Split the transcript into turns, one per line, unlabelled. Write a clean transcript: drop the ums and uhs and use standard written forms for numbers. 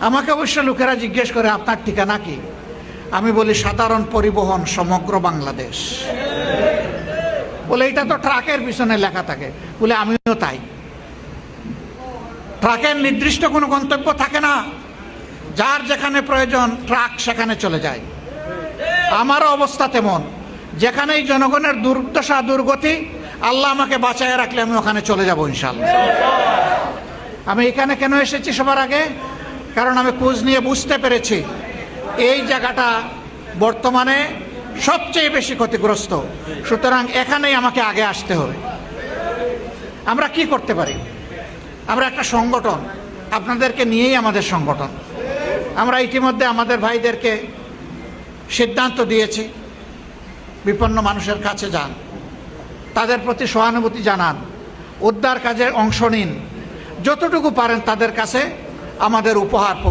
আমাকে অবশ্য লোকেরা জিজ্ঞেস করে আপনার ঠিকানা কি, আমি বলি সাধারণ পরিবহন সমগ্র বাংলাদেশ। বলে এটা তো ট্রাকের পিছনে লেখা থাকে, বলে আমিও তাই। ট্রাকের নির্দিষ্ট কোনো গন্তব্য থাকে না, যার যেখানে প্রয়োজন ট্রাক সেখানে চলে যায়। আমারও অবস্থা তেমন, যেখানেই জনগণের দুর্দশা দুর্গতি আল্লাহ আমাকে বাঁচায় রাখলে আমি ওখানে চলে যাব ইনশাআল্লাহ। আমি এখানে কেন এসেছি সবার আগে, কারণ আমি খোঁজ নিয়ে বুঝতে পেরেছি এই জায়গাটা বর্তমানে সবচেয়ে বেশি ক্ষতিগ্রস্ত, সুতরাং এখানেই আমাকে আগে আসতে হবে। আমরা কি করতে পারি? আমরা একটা সংগঠন, আপনাদেরকে নিয়েই আমাদের সংগঠন। আমরা ইতিমধ্যে আমাদের ভাইদেরকে সিদ্ধান্ত দিয়েছি, বিপন্ন মানুষের কাছে যান, তাদের প্রতি সহানুভূতি জানান, উদ্ধার কাজে অংশ নিন, যতটুকু পারেন তাদের কাছে আমাদের উপহার